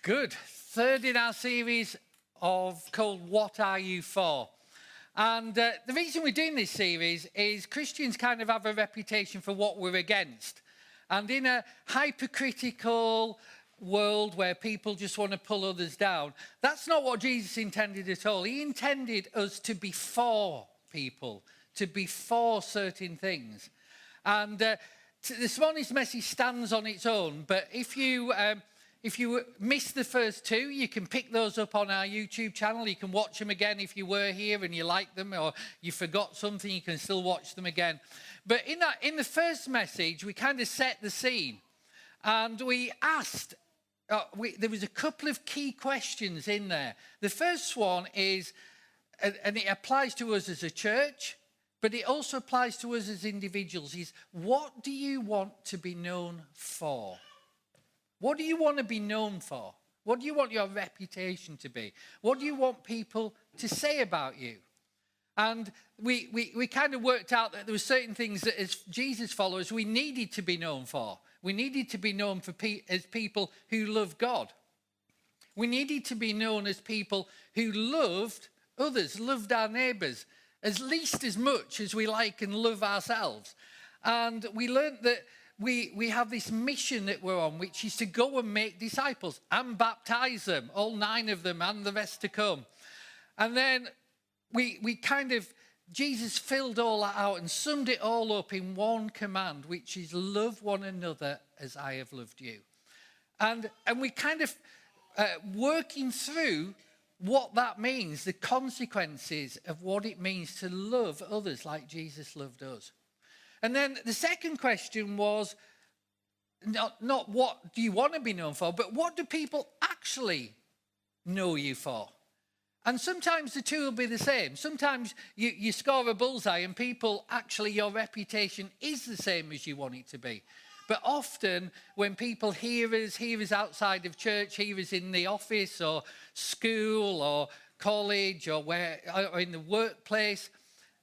Good. Third in our series called What Are You For? And the reason we're doing this series is Christians kind of have a reputation for what we're against. And in a hypercritical world where people just want to pull others down, that's not what Jesus intended at all. He intended us to be for people, to be for certain things. And this morning's message stands on its own, but if you missed the first two, you can pick those up on our YouTube channel. You can watch them again if you were here and you liked them, or you forgot something, you can still watch them again. But in the first message, we kind of set the scene. And we asked, there was a couple of key questions in there. The first one is, and it applies to us as a church, but it also applies to us as individuals, is what do you want to be known for? What do you want to be known for? What do you want your reputation to be? What do you want people to say about you? And we kind of worked out that there were certain things that as Jesus followers we needed to be known for. We needed to be known as people who love God. We needed to be known as people who loved others, loved our neighbours, at least as much as we like and love ourselves. And we learned that we have this mission that we're on, which is to go and make disciples and baptize them, all 9 of them and the rest to come. And then Jesus filled all that out and summed it all up in one command, which is love one another as I have loved you. And we kind of working through what that means, the consequences of what it means to love others like Jesus loved us. And then the second question was not what do you want to be known for, but what do people actually know you for? And sometimes the two will be the same. Sometimes you score a bullseye and people actually, your reputation is the same as you want it to be. But often when people hear us outside of church, hear us in the office or school or college or in the workplace,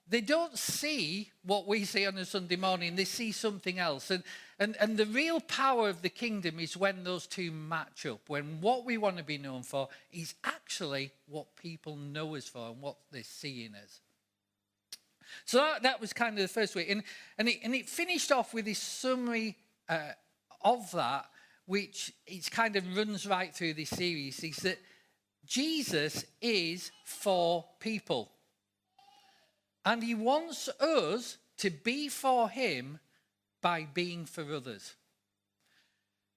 they don't see what we see on a Sunday morning. They see something else. And the real power of the kingdom is when those two match up, when what we want to be known for is actually what people know us for and what they see in us. So that was kind of the first week. And it finished off with this summary of that, which it kind of runs right through this series, is that Jesus is for people. And he wants us to be for him by being for others.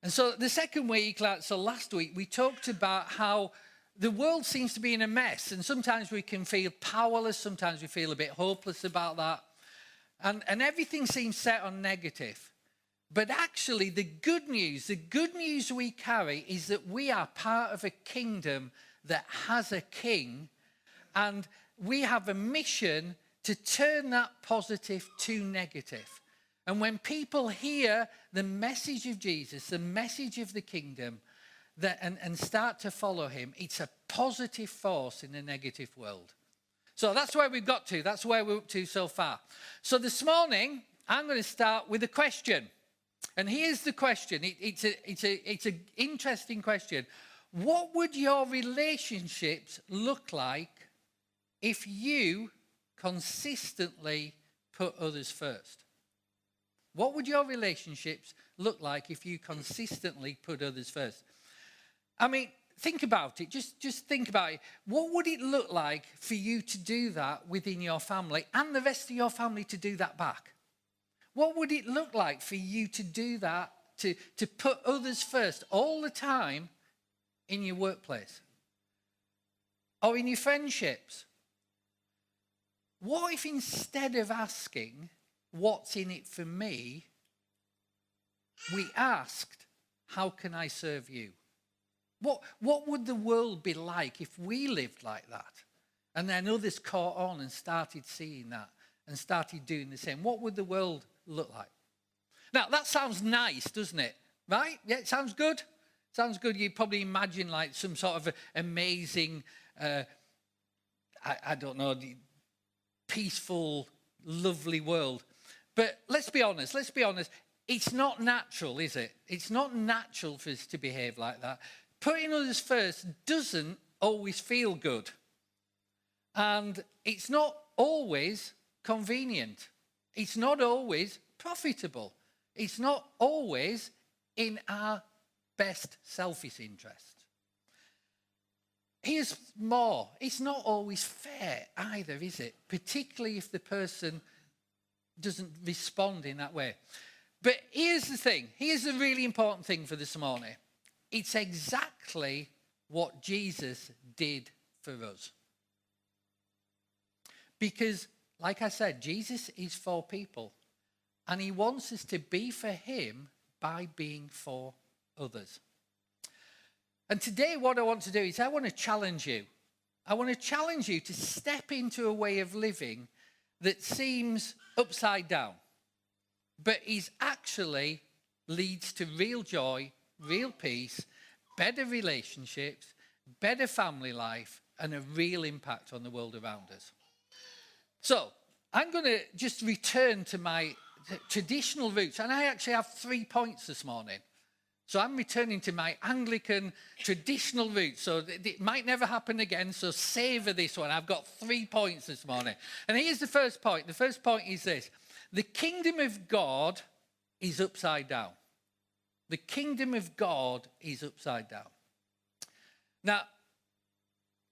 And so the second week, so last week, we talked about how the world seems to be in a mess. And sometimes we can feel powerless. Sometimes we feel a bit hopeless about that. And everything seems set on negative. But actually, the good news we carry is that we are part of a kingdom that has a king. And we have a mission to turn that positive to negative. And when people hear the message of Jesus, the message of the kingdom, and start to follow him, it's a positive force in a negative world. So that's where we've got to. That's where we're up to so far. So this morning, I'm going to start with a question. And here's the question. It's an interesting question. What would your relationships look like if you consistently put others first? What would your relationships look like if you consistently put others first? I mean, think about it. Just think about it. What would it look like for you to do that within your family and the rest of your family to do that back? What would it look like for you to do that, to put others first all the time in your workplace or in your friendships? What if instead of asking, what's in it for me, we asked, how can I serve you? What would the world be like if we lived like that? And then others caught on and started seeing that and started doing the same. What would the world look like? Now, that sounds nice, doesn't it? Right? Yeah, it sounds good. Sounds good. You probably imagine like some sort of amazing, I don't know, peaceful, lovely world. But let's be honest. It's not natural, is it? It's not natural for us to behave like that. putting others first doesn't always feel good. And it's not always convenient. It's not always profitable. It's not always in our best selfish interest. Here's more. It's not always fair either, is it? Particularly if the person doesn't respond in that way. But here's the thing. Here's the really important thing for this morning. It's exactly what Jesus did for us. Because, like I said, Jesus is for people. And he wants us to be for him by being for others. And today what I want to do is I want to challenge you. I want to challenge you to step into a way of living that seems upside down, but is actually leads to real joy, real peace, better relationships, better family life, and a real impact on the world around us. So I'm going to just return to my traditional roots, and I actually have 3 points this morning. So I'm returning to my Anglican traditional roots. So it might never happen again, so savor this one. I've got 3 points this morning. And here's the first point. The first point is this. The kingdom of God is upside down. The kingdom of God is upside down. Now,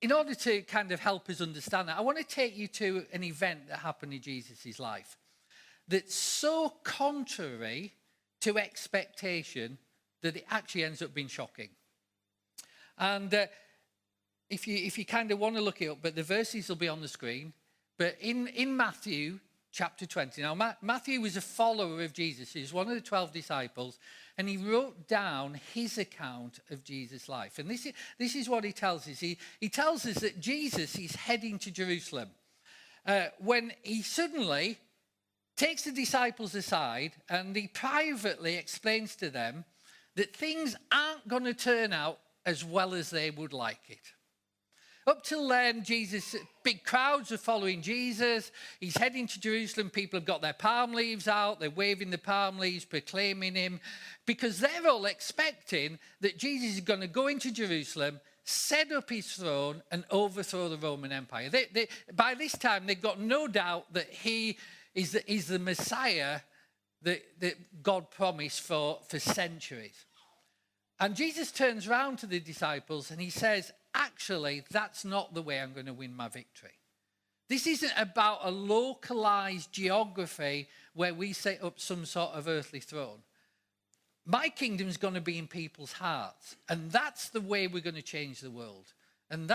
in order to kind of help us understand that, I want to take you to an event that happened in Jesus' life that's so contrary to expectation that it actually ends up being shocking. And if you kind of want to look it up, but the verses will be on the screen. But in Matthew chapter 20, now Matthew was a follower of Jesus. He was one of the 12 disciples, and he wrote down his account of Jesus' life. And this is what he tells us. He tells us that Jesus is heading to Jerusalem when he suddenly takes the disciples aside and he privately explains to them that things aren't going to turn out as well as they would like it. Up till then, big crowds are following Jesus. He's heading to Jerusalem. People have got their palm leaves out. They're waving the palm leaves, proclaiming him, because they're all expecting that Jesus is going to go into Jerusalem, set up his throne, and overthrow the Roman Empire. By this time, they've got no doubt that he is the Messiah that God promised for centuries. And Jesus turns around to the disciples and he says, actually, that's not the way I'm going to win my victory. This isn't about a localized geography where we set up some sort of earthly throne. My kingdom's going to be in people's hearts. And that's the way we're going to change the world. And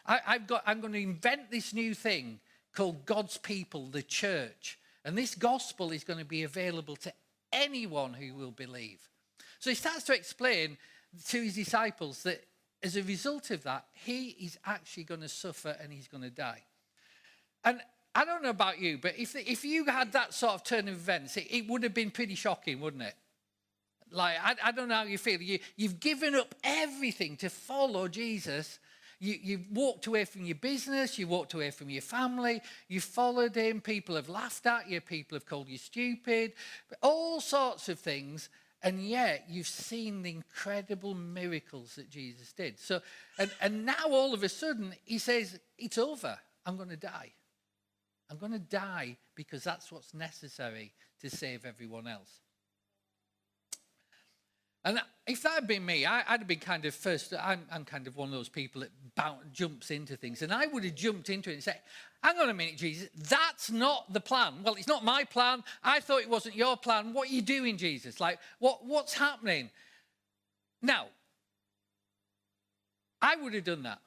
I'm going to invent this new thing called God's people, the church. And this gospel is going to be available to anyone who will believe. So he starts to explain to his disciples that as a result of that, he is actually going to suffer and he's going to die. And I don't know about you, but if you had that sort of turn of events, it would have been pretty shocking, wouldn't it? Like, I don't know how you feel. You've given up everything to follow Jesus. You've walked away from your business, you walked away from your family, you followed him, people have laughed at you, people have called you stupid, all sorts of things, and yet you've seen the incredible miracles that Jesus did. So, and now all of a sudden he says, it's over, I'm going to die. I'm going to die because that's what's necessary to save everyone else. And if that had been me, I'd have been kind of first, I'm kind of one of those people that jumps into things. And I would have jumped into it and said, hang on a minute, Jesus, that's not the plan. Well, it's not my plan. I thought it wasn't your plan. What are you doing, Jesus? Like, what's happening? Now, I would have done that.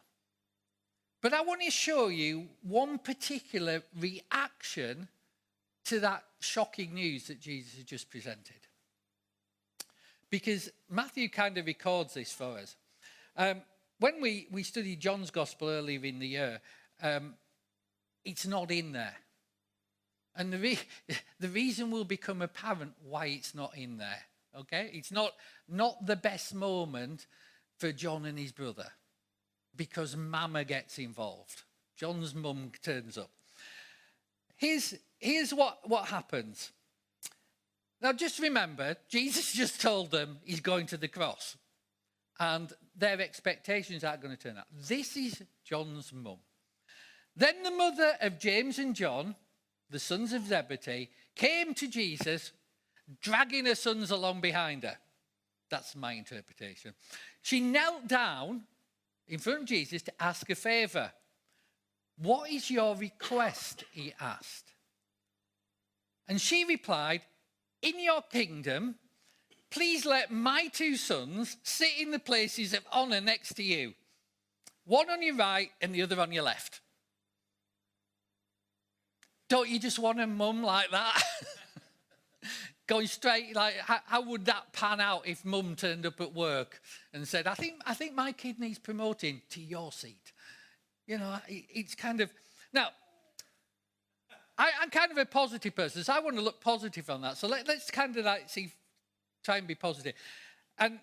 But I want to show you one particular reaction to that shocking news that Jesus had just presented. Because Matthew kind of records this for us. When we studied John's Gospel earlier in the year, it's not in there. And the reason will become apparent why it's not in there. Okay? It's not the best moment for John and his brother. Because Mama gets involved. John's mum turns up. Here's what happens. Now, just remember, Jesus just told them he's going to the cross. and their expectations aren't going to turn out. This is John's mum. Then the mother of James and John, the sons of Zebedee, came to Jesus, dragging her sons along behind her. That's my interpretation. She knelt down in front of Jesus to ask a favor. What is your request? He asked. And she replied, in your kingdom, please let my two sons sit in the places of honor next to you, one on your right and the other on your left. Don't you just want a mum like that? Going straight, like, how would that pan out if mum turned up at work and said, I think my kid needs promoting to your seat? You know, it's kind of... Now, I'm kind of a positive person, so I want to look positive on that. So let's kind of like try and be positive. And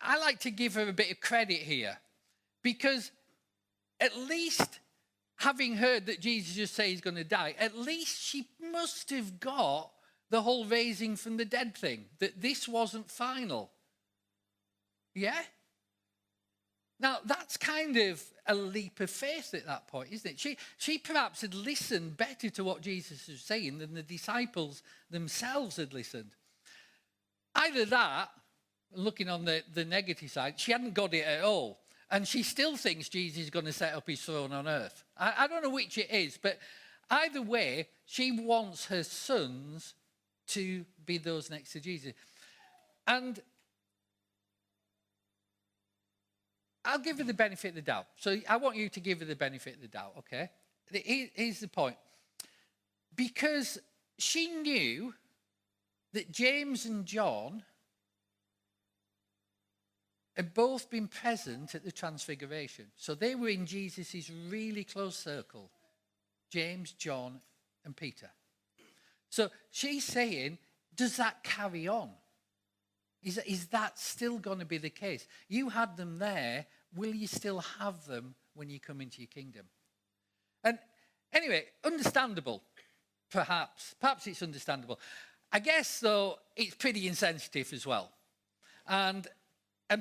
I like to give her a bit of credit here, because at least having heard that Jesus just said he's going to die, at least she must have got the whole raising from the dead thing, that this wasn't final. Yeah? Now, that's kind of a leap of faith at that point, isn't it? She perhaps had listened better to what Jesus was saying than the disciples themselves had listened. Either that, looking on the negative side, she hadn't got it at all. And she still thinks Jesus is going to set up his throne on earth. I don't know which it is, but either way, she wants her sons to be those next to Jesus. And I'll give her the benefit of the doubt. So I want you to give her the benefit of the doubt, okay? Here's the point. Because she knew that James and John had both been present at the Transfiguration. So they were in Jesus' really close circle. James, John, and Peter. So she's saying, does that carry on? Is that still going to be the case? You had them there. Will you still have them when you come into your kingdom? And anyway, understandable, perhaps. Perhaps it's understandable. I guess, though, it's pretty insensitive as well. And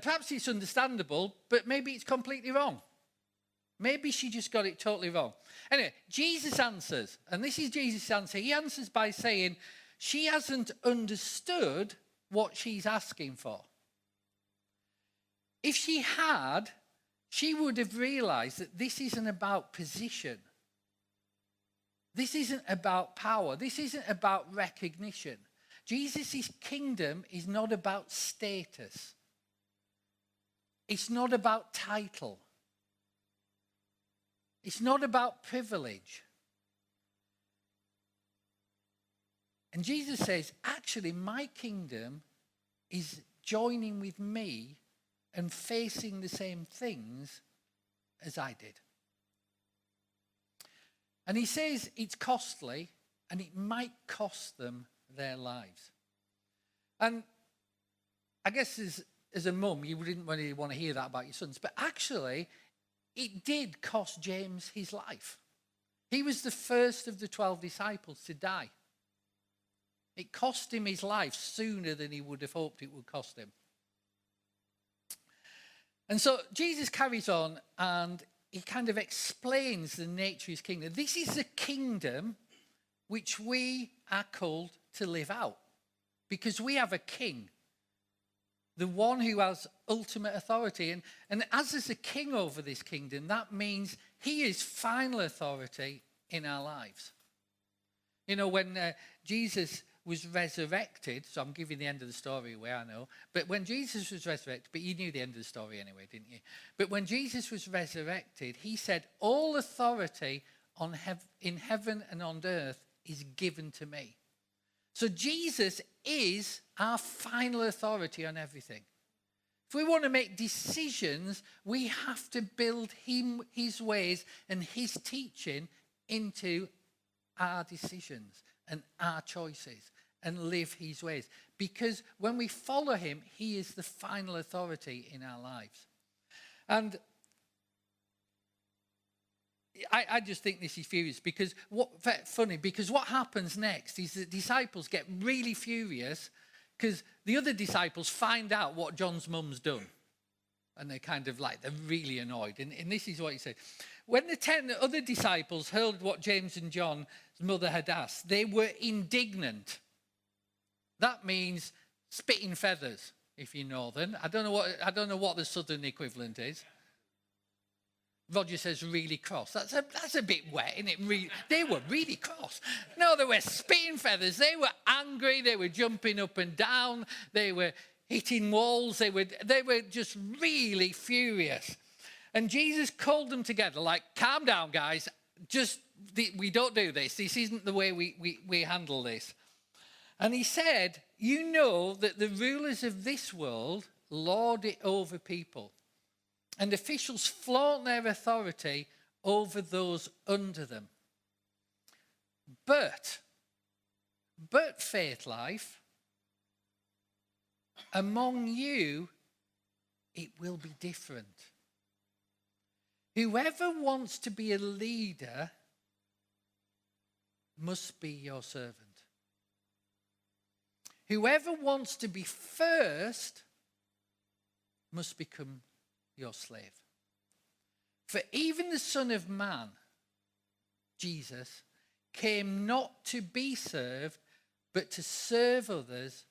perhaps it's understandable, but maybe it's completely wrong. Maybe she just got it totally wrong. Anyway, Jesus answers, and this is Jesus' answer. He answers by saying she hasn't understood what she's asking for. If she had, she would have realized that this isn't about position. This isn't about power. This isn't about recognition. Jesus' kingdom is not about status. It's not about title. It's not about privilege. And Jesus says, actually, my kingdom is joining with me and facing the same things as I did. And he says it's costly, and it might cost them their lives. And I guess as a mum, you wouldn't really want to hear that about your sons. But actually, it did cost James his life. He was the first of the 12 disciples to die. It cost him his life sooner than he would have hoped it would cost him. And so Jesus carries on, and he kind of explains the nature of his kingdom. This is a kingdom which we are called to live out, because we have a king, the one who has ultimate authority. And as there's a king over this kingdom, that means he is final authority in our lives. You know, when Jesus was resurrected, so I'm giving the end of the story away, I know, but when Jesus was resurrected, but you knew the end of the story anyway, didn't you? But when Jesus was resurrected, he said, all authority in heaven and on earth is given to me. So Jesus is our final authority on everything. If we want to make decisions, we have to build his ways and his teaching into our decisions and our choices, and live his ways. Because when we follow him, he is the final authority in our lives. And I just think this is furious, because funny, because what happens next is the disciples get really furious because the other disciples find out what John's mum's done. And they're really annoyed. And this is what he said. When the 10 other disciples heard what James and John's mother had asked, they were indignant. That means spitting feathers, if you're northern. I don't know what the southern equivalent is. Roger says really cross. That's a bit wet, isn't it? They were really cross. No, they were spitting feathers. They were angry. They were jumping up and down. They were hitting walls. They were just really furious. And Jesus called them together, like, calm down, guys. We don't do this. This isn't the way we handle this. And he said, you know that the rulers of this world lord it over people, and officials flaunt their authority over those under them. But Faith Life, among you, it will be different. Whoever wants to be a leader must be your servant. Whoever wants to be first must become your slave. For even the Son of Man, Jesus, came not to be served, but to serve others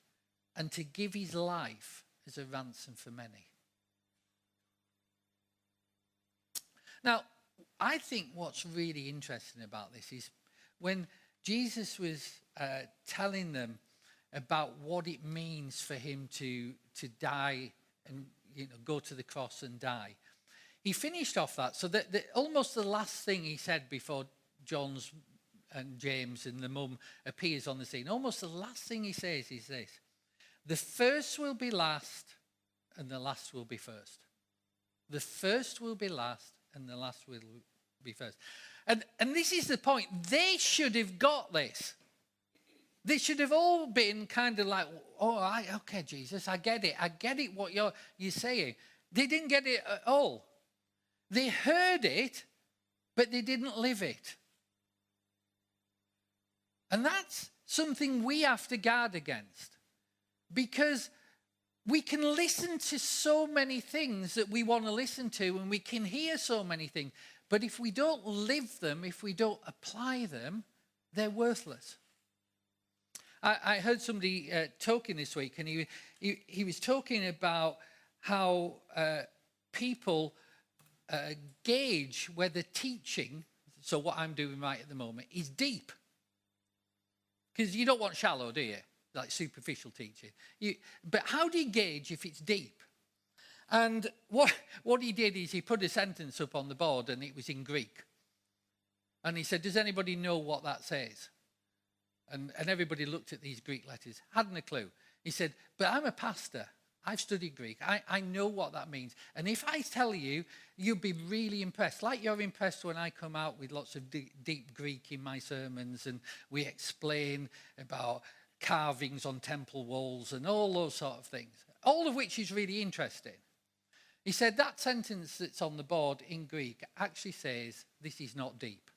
and to give his life as a ransom for many. Now, I think what's really interesting about this is when Jesus was telling them about what it means for him to die and go to the cross and die, he finished off that. So that almost the last thing he said before John's and James and the mum appears on the scene, almost the last thing he says is this: the first will be last and the last will be first. The first will be last and the last will be first. And this is the point. They should have got this. They should have all been kind of like, oh, okay, Jesus, I get it. I get it what you're saying. They didn't get it at all. They heard it, but they didn't live it. And that's something we have to guard against. Because we can listen to so many things that we want to listen to, and we can hear so many things. But if we don't live them, if we don't apply them, they're worthless. I heard somebody talking this week, and he was talking about how people gauge whether teaching, so what I'm doing right at the moment, is deep. Because you don't want shallow, do you? Like superficial teaching. But how do you gauge if it's deep? And what he did is he put a sentence up on the board, and it was in Greek. And he said, does anybody know what that says? And everybody looked at these Greek letters, hadn't a clue. He said, but I'm a pastor. I've studied Greek. I know what that means. And if I tell you, you'll be really impressed. Like you're impressed when I come out with lots of deep Greek in my sermons, and we explain about carvings on temple walls and all those sort of things, all of which is really interesting. He said that sentence that's on the board in Greek actually says this is not deep.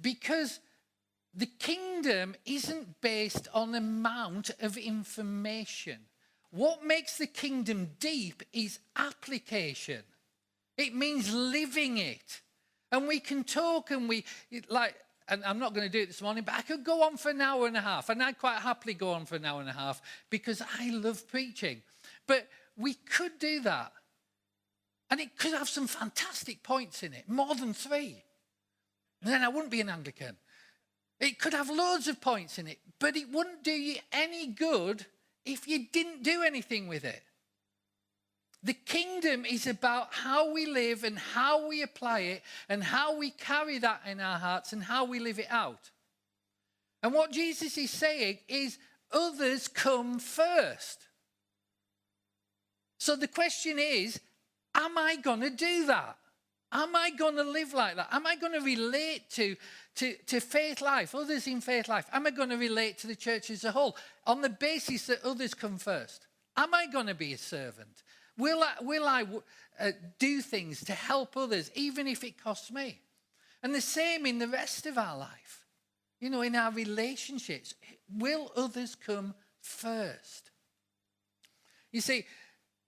Because the kingdom isn't based on amount of information. What makes the kingdom deep is application. It means living it. And we can talk and and I'm not going to do it this morning, but I could go on for an hour and a half. And I'd quite happily go on for an hour and a half because I love preaching. But we could do that. And it could have some fantastic points in it, more than 3. And then I wouldn't be an Anglican. It could have loads of points in it, but it wouldn't do you any good if you didn't do anything with it. The kingdom is about how we live and how we apply it and how we carry that in our hearts and how we live it out. And what Jesus is saying is others come first. So the question is, am I going to do that? Am I going to live like that? Am I going to relate to Faith Life, others in Faith Life? Am I going to relate to the church as a whole on the basis that others come first? Am I going to be a servant? Will I do things to help others, even if it costs me? And the same in the rest of our life. in our relationships, will others come first? You see,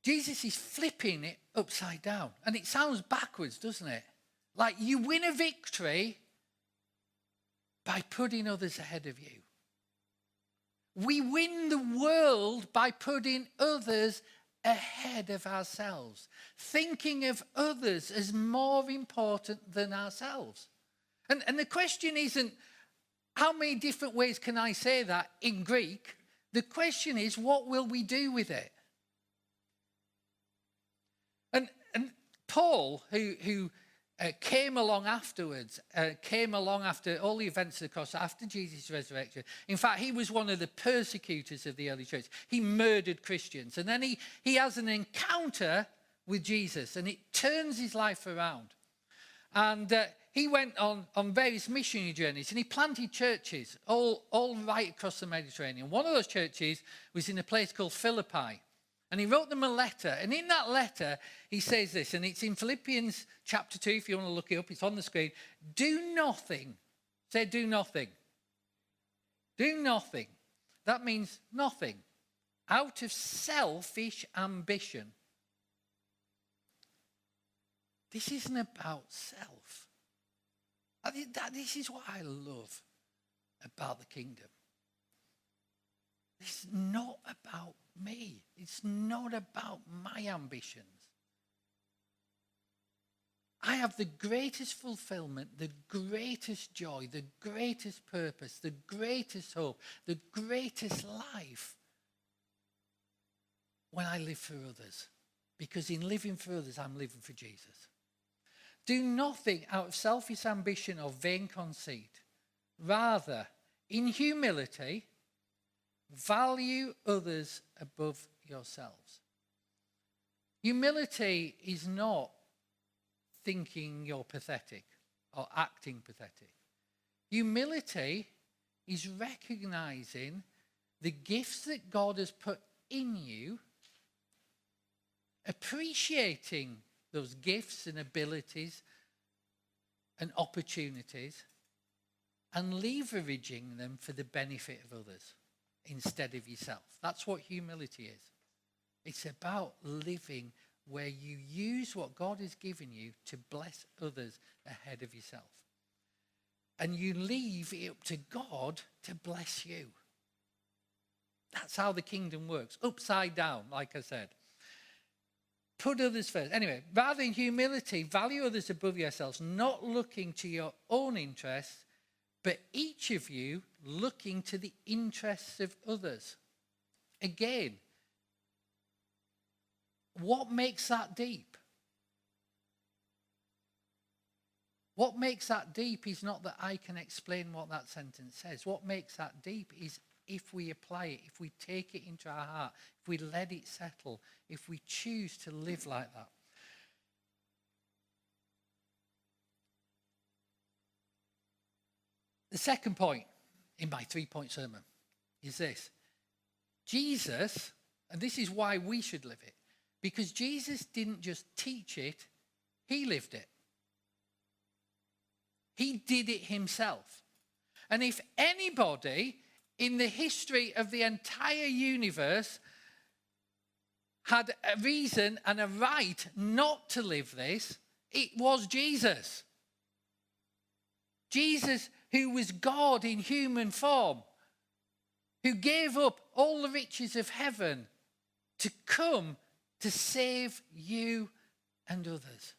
Jesus is flipping it upside down. And it sounds backwards, doesn't it? Like you win a victory by putting others ahead of you. We win the world by putting others ahead of ourselves, thinking of others as more important than ourselves. And the question isn't, how many different ways can I say that in Greek? The question is, what will we do with it? And Paul, who came along afterwards, came along after all the events of the cross, after Jesus' resurrection. In fact, he was one of the persecutors of the early church. He murdered Christians. And then he has an encounter with Jesus, and it turns his life around. And he went on various missionary journeys, and he planted churches all right across the Mediterranean. One of those churches was in a place called Philippi. And he wrote them a letter. And in that letter, he says this, and it's in Philippians chapter 2, if you want to look it up, it's on the screen. Do nothing. Say, do nothing. Do nothing. That means nothing. Out of selfish ambition. This isn't about self. This is what I love about the kingdom. It's not about me. It's not about my ambitions. I have the greatest fulfillment, the greatest joy, the greatest purpose, the greatest hope, the greatest life when I live for others. Because in living for others, I'm living for Jesus. Do nothing out of selfish ambition or vain conceit. Rather, in humility, value others above yourselves. Humility is not thinking you're pathetic or acting pathetic. Humility is recognizing the gifts that God has put in you, appreciating those gifts and abilities and opportunities, and leveraging them for the benefit of others instead of yourself. That's what humility is. It's about living where you use what God has given you to bless others ahead of yourself. And you leave it up to God to bless you. That's how the kingdom works. Upside down, like I said. Put others first. Anyway, rather in humility, value others above yourselves, not looking to your own interests, but each of you looking to the interests of others. Again, what makes that deep? What makes that deep is not that I can explain what that sentence says. What makes that deep is if we apply it, if we take it into our heart, if we let it settle, if we choose to live like that. The second point in my 3-point sermon is this. Jesus, and this is why we should live it, because Jesus didn't just teach it, he lived it. He did it himself. And if anybody in the history of the entire universe had a reason and a right not to live this, it was Jesus. Jesus, who was God in human form, who gave up all the riches of heaven to come to save you and others.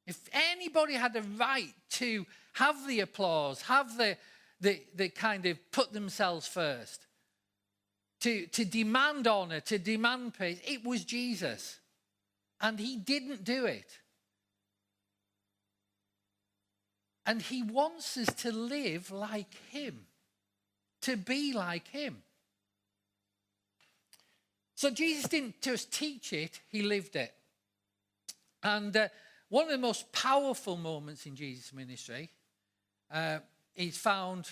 If anybody had a right to have the applause, have the kind of put themselves first, to demand honor, to demand praise, it was Jesus. And he didn't do it. And he wants us to live like him, to be like him. So Jesus didn't just teach it, he lived it. And one of the most powerful moments in Jesus' ministry is found,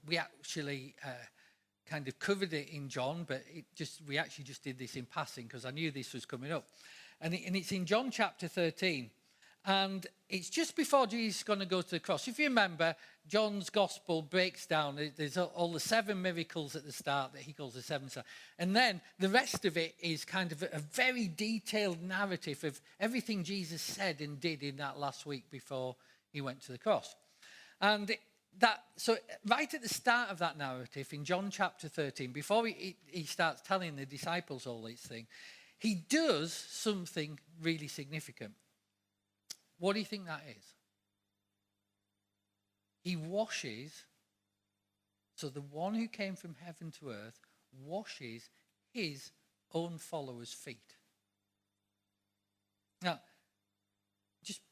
we actually kind of covered it in John, but we actually just did this in passing because I knew this was coming up. And it's in John chapter 13. And it's just before Jesus is going to go to the cross. If you remember, John's gospel breaks down. There's all the 7 miracles at the start that he calls the 7 signs. And then the rest of it is kind of a very detailed narrative of everything Jesus said and did in that last week before he went to the cross. And so right at the start of that narrative, in John chapter 13, before he starts telling the disciples all these things, he does something really significant. What do you think that is? He washes, so the one who came from heaven to earth washes his own followers' feet. Now,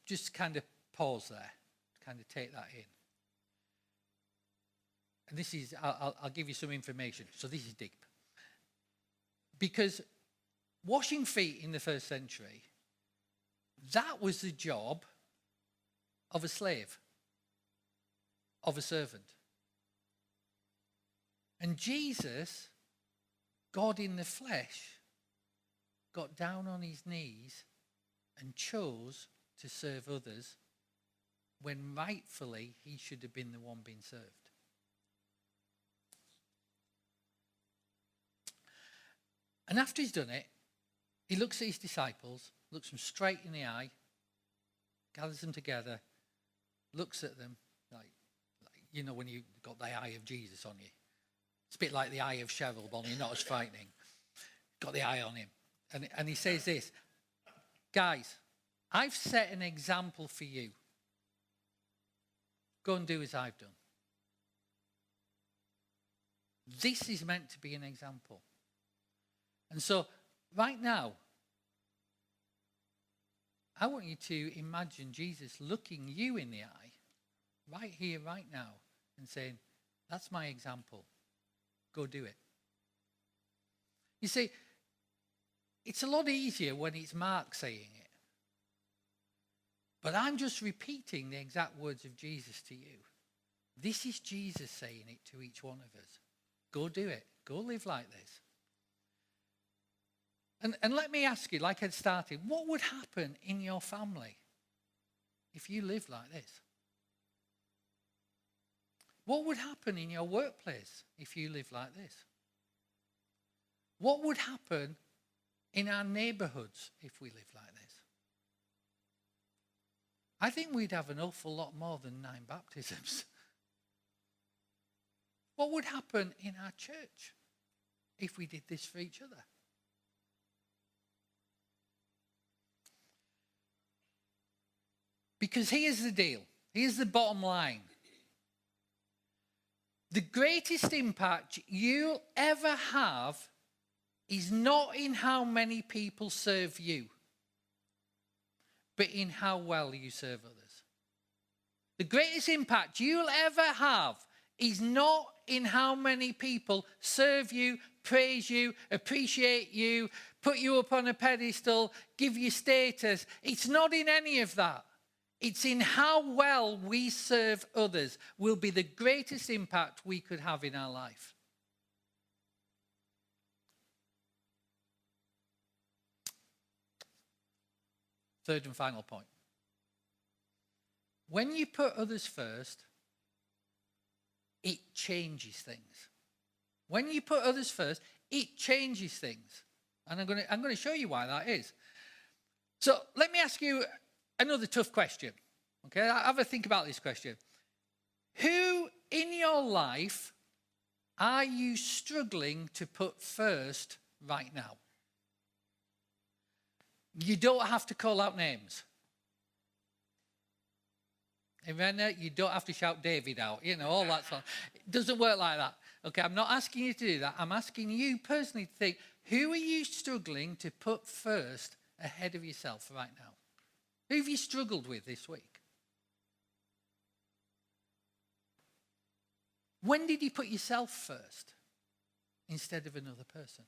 just kind of pause there, kind of take that in. And this is, I'll give you some information. So this is deep. Because washing feet in the first century, that was the job of a slave, of a servant. And Jesus, God in the flesh, got down on his knees and chose to serve others when rightfully he should have been the one being served. And after he's done it, he looks at his disciples, looks them straight in the eye, gathers them together, looks at them like you know when you've got the eye of Jesus on you. It's a bit like the eye of Cheryl, but only not as frightening. Got the eye on him. And he says this, guys, I've set an example for you. Go and do as I've done. This is meant to be an example. And so right now, I want you to imagine Jesus looking you in the eye, right here, right now, and saying, that's my example. Go do it. You see, it's a lot easier when it's Mark saying it. But I'm just repeating the exact words of Jesus to you. This is Jesus saying it to each one of us. Go do it. Go live like this. And let me ask you, like I started, what would happen in your family if you lived like this? What would happen in your workplace if you lived like this? What would happen in our neighborhoods if we lived like this? I think we'd have an awful lot more than 9 baptisms. What would happen in our church if we did this for each other? Because here's the deal. Here's the bottom line. The greatest impact you'll ever have is not in how many people serve you, but in how well you serve others. The greatest impact you'll ever have is not in how many people serve you, praise you, appreciate you, put you up on a pedestal, give you status. It's not in any of that. It's in how well we serve others will be the greatest impact we could have in our life. Third and final point. When you put others first, it changes things. When you put others first, it changes things. And I'm going to show you why that is. So let me ask you another tough question. Okay, have a think about this question. Who in your life are you struggling to put first right now? You don't have to call out names. Amen. You don't have to shout David out. You know, all that stuff. It doesn't work like that. Okay, I'm not asking you to do that. I'm asking you personally to think, who are you struggling to put first ahead of yourself right now? Who have you struggled with this week? When did you put yourself first instead of another person?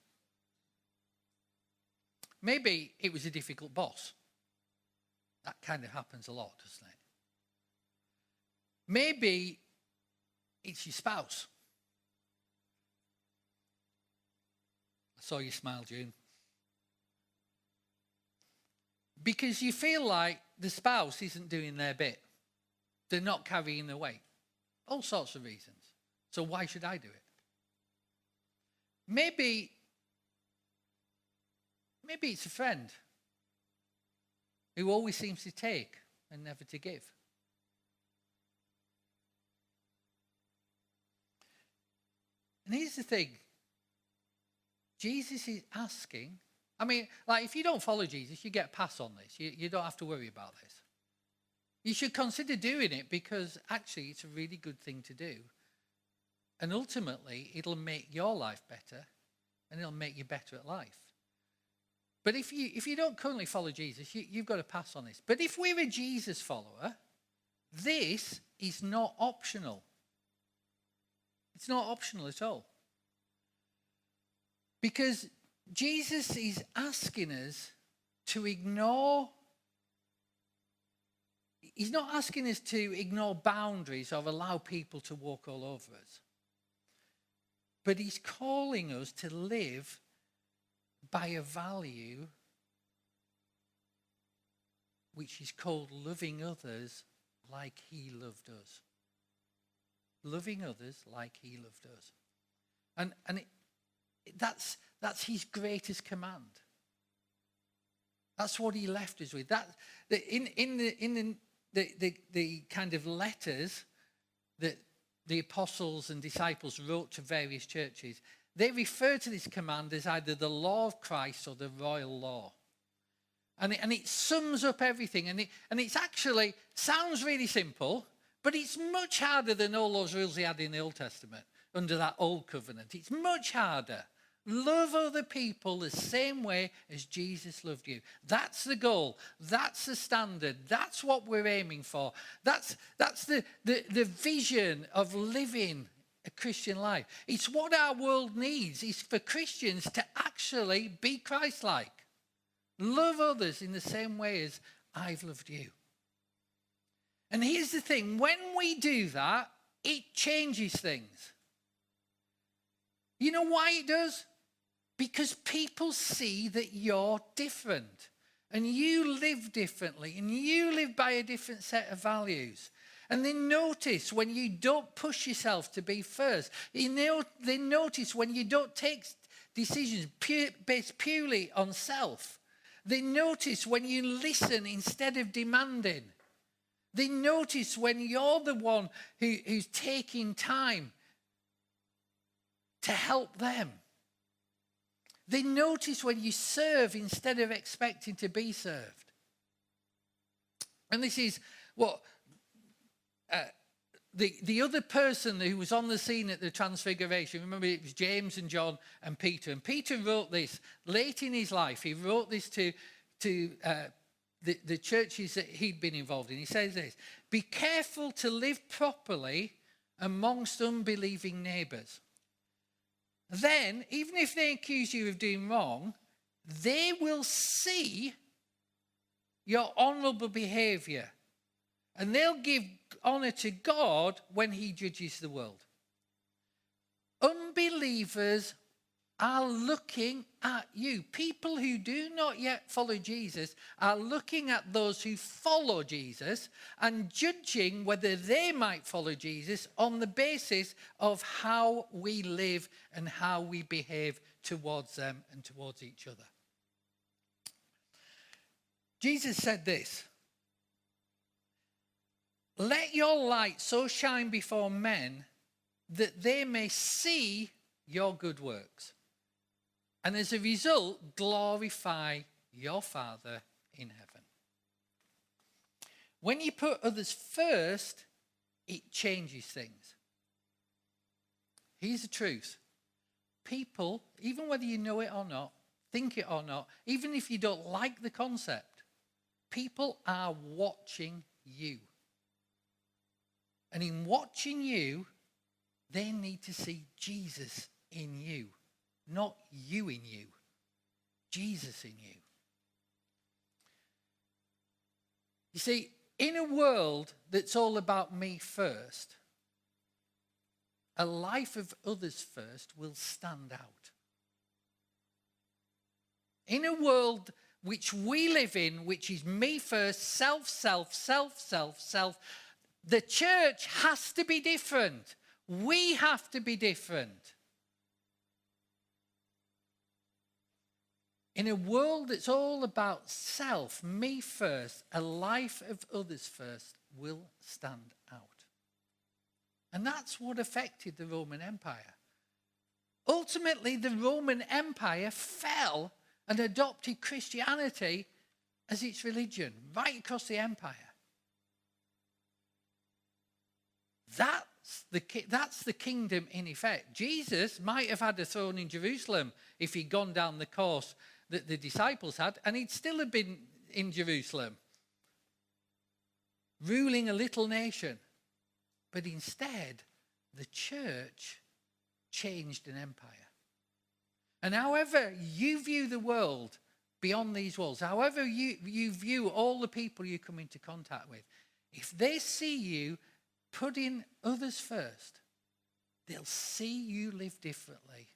Maybe it was a difficult boss. That kind of happens a lot, doesn't it? Maybe it's your spouse. I saw you smile, June. Because you feel like the spouse isn't doing their bit. They're not carrying the weight. All sorts of reasons. So why should I do it? Maybe it's a friend who always seems to take and never to give. And here's the thing. Jesus is asking, I mean, like if you don't follow Jesus, you get a pass on this. You don't have to worry about this. You should consider doing it because actually it's a really good thing to do. And ultimately, it'll make your life better and it'll make you better at life. But if you don't currently follow Jesus, you've got to pass on this. But if we're a Jesus follower, this is not optional. It's not optional at all. Because Jesus is asking us to ignore. He's not asking us to ignore boundaries or allow people to walk all over us. But he's calling us to live by a value which is called loving others like he loved us. Loving others like he loved us. And that's his greatest command. That's what he left us with. In the kind of letters that the apostles and disciples wrote to various churches, they refer to this command as either the law of Christ or the royal law. And it sums up everything. And it's actually sounds really simple, but it's much harder than all those rules he had in the Old Testament under that old covenant. It's much harder. Love other people the same way as Jesus loved you. That's the goal. That's the standard. That's what we're aiming for. That's the vision of living a Christian life. It's what our world needs. It's for Christians to actually be Christ-like. Love others in the same way as I've loved you. And here's the thing. When we do that, it changes things. You know why it does? Because people see that you're different and you live differently and you live by a different set of values. And they notice when you don't push yourself to be first. They notice when you don't take decisions based purely on self. They notice when you listen instead of demanding. They notice when you're the one who's taking time to help them. They notice when you serve instead of expecting to be served. And this is what the other person who was on the scene at the Transfiguration, remember it was James and John and Peter. And Peter wrote this late in his life. He wrote this to the churches that he'd been involved in. He says this: be careful to live properly amongst unbelieving neighbours. Then, even if they accuse you of doing wrong, they will see your honourable behaviour. And they'll give honour to God when he judges the world. Unbelievers are looking at you. People who do not yet follow Jesus are looking at those who follow Jesus and judging whether they might follow Jesus on the basis of how we live and how we behave towards them and towards each other. Jesus said this: let your light so shine before men that they may see your good works, and as a result, glorify your Father in heaven. When you put others first, it changes things. Here's the truth. People, even whether you know it or not, think it or not, even if you don't like the concept, people are watching you. And in watching you, they need to see Jesus in you. Not you in you, Jesus in you. You see, in a world that's all about me first, a life of others first will stand out. In a world which we live in, which is me first, self, self, self, self, self. The church has to be different. We have to be different. In a world that's all about self, me first, a life of others first will stand out. And that's what affected the Roman Empire. Ultimately, the Roman Empire fell and adopted Christianity as its religion right across the empire. That's the kingdom in effect. Jesus might have had a throne in Jerusalem if he'd gone down the course that the disciples had, and he'd still have been in Jerusalem, ruling a little nation. But instead, the church changed an empire. And however you view the world beyond these walls, however you view all the people you come into contact with, if they see you putting others first, they'll see you live differently.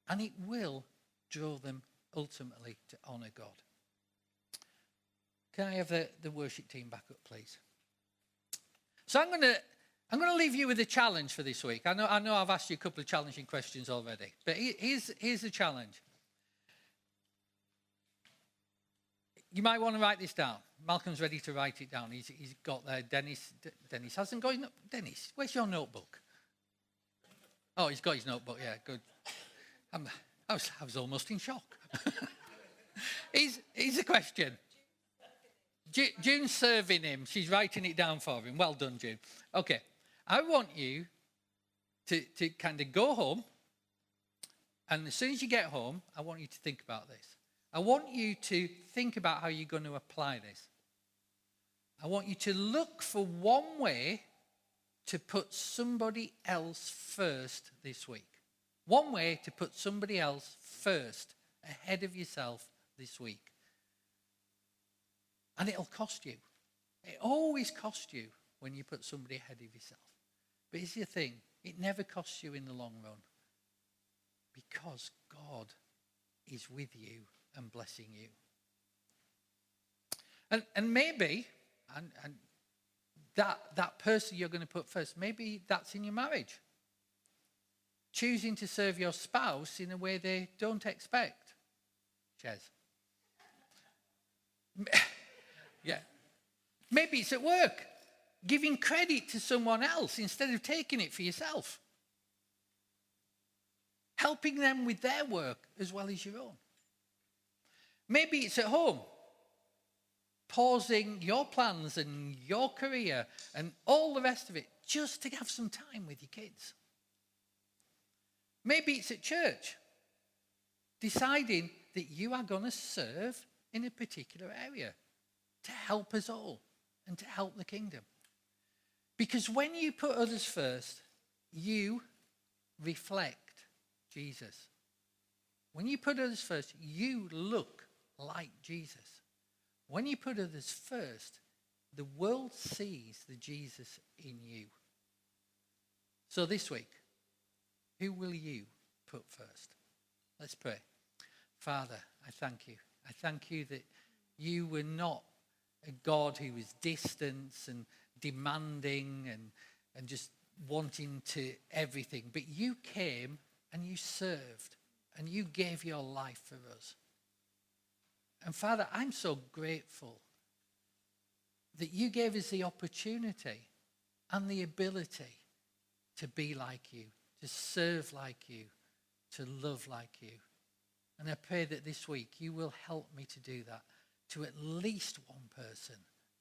And it will draw them ultimately to honor God. Can I have the worship team back up, please? So I'm going to leave you with a challenge for this week. I know I've asked you a couple of challenging questions already, but here's the challenge. You might want to write this down. Malcolm's ready to write it down. He's got there. Dennis hasn't got his notebook. Dennis, where's your notebook? Oh, he's got his notebook. Yeah, good. I was almost in shock. Here's a question. June's serving him. She's writing it down for him. Well done, June. Okay. I want you to kind of go home, and as soon as you get home, I want you to think about this. I want you to think about how you're going to apply this. I want you to look for one way to put somebody else first this week. One way to put somebody else first, ahead of yourself this week. And it'll cost you. It always costs you when you put somebody ahead of yourself. But here's the thing, it never costs you in the long run, because God is with you and blessing you. And maybe, and that person you're going to put first, maybe that's in your marriage. Choosing to serve your spouse in a way they don't expect. Chez. Yeah. Maybe it's at work. Giving credit to someone else instead of taking it for yourself. Helping them with their work as well as your own. Maybe it's at home. Pausing your plans and your career and all the rest of it just to have some time with your kids. Maybe it's at church. Deciding that you are going to serve in a particular area to help us all and to help the kingdom. Because when you put others first, you reflect Jesus. When you put others first, you look like Jesus. When you put others first, the world sees the Jesus in you. So this week, who will you put first? Let's pray. Father, I thank you. I thank you that you were not a God who was distant and demanding and just wanting to everything. But you came and you served and you gave your life for us. And Father, I'm so grateful that you gave us the opportunity and the ability to be like you, to serve like you, to love like you. And I pray that this week you will help me to do that to at least one person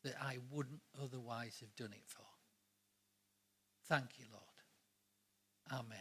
that I wouldn't otherwise have done it for. Thank you, Lord. Amen.